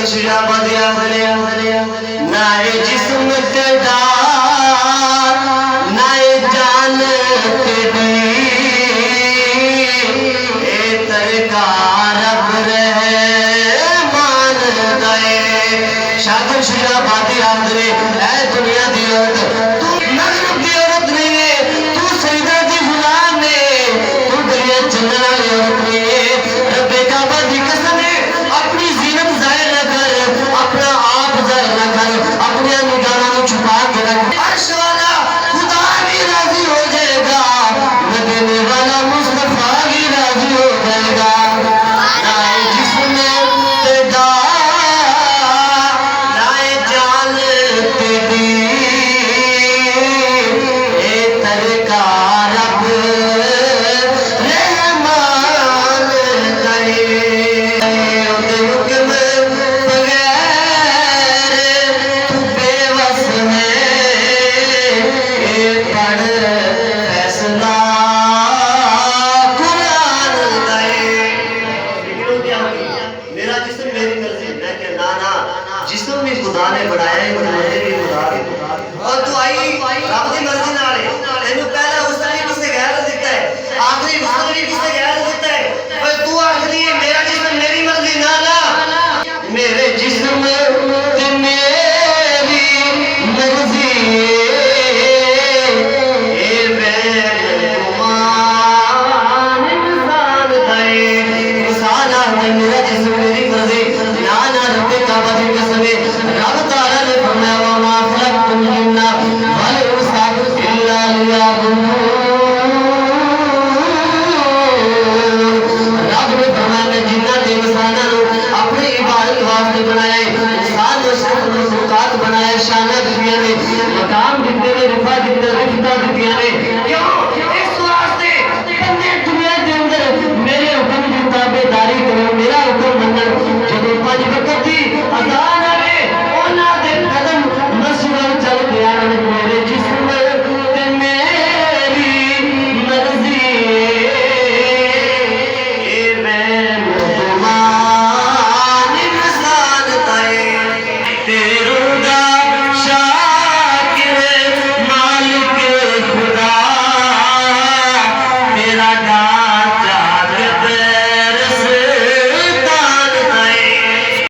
शुजाबदिया नाए जिस्म तेरा नाए जान तेरी ए तरका रब रहे मान गए शाकिर शुजाबदी आंदरे ऐ दुनिया दी औरत तू मगरब दी औरत नहीं है, तू सईदा दी गुलाम है, तू दरिया चंदन वाली औरत नहीं है। रब्बे काबा दी कसम है, अपनी जीनत जाहिर न कर, अपना आप जाहिर न कर, अपने निगाहों को छुपा के रख। अर्श वाला खुदा भी राजी हो जाएगा, मदीने वाला मुस्तफा भी राजी हो जाएगा। नाए जिस्म तेरा नाए जान तेरी ए तरका रब रहमान गए उनके हुक्म बगैर तू बेबस है ए पढ़ फैसला कुरान गए। मेरा जिस्म मेरी मर्जी, मैं क्या ना जिस्म भी खुदा ने बनाया है, मर्जी भी खुदा ने। और तू आई रब दी मर्जी नाल है, तेनू पहला हुस्न भी किसने गैर दिता है, आखिरी हुस्न भी किसने गैर दिता है। पर तू आखिरी है मेरा जिस्म मेरी मर्जी ना मेरे जिस्म ते मेरी मर्जी ए बेगुमान इंसान थे इंसान है मेरा जिस्म मेरी मर्जी ना रब्बे काबा दी कसम है। रब ताला ने फरमाया वा मा खलक़तुल जिन्ना वल इंसा इल्ला लियअबुदून। रब ने फरमाया मैं जिन्नात इंसानां नूं अपनी इबादत वास्ते बनाया है, इंसान नूं सिर्फ मखलूकात बनाया, शाना दित्तियां ने, मकाम दित्ते ने, रिफा दित्ते, रिफ्ता दित्तियां ने।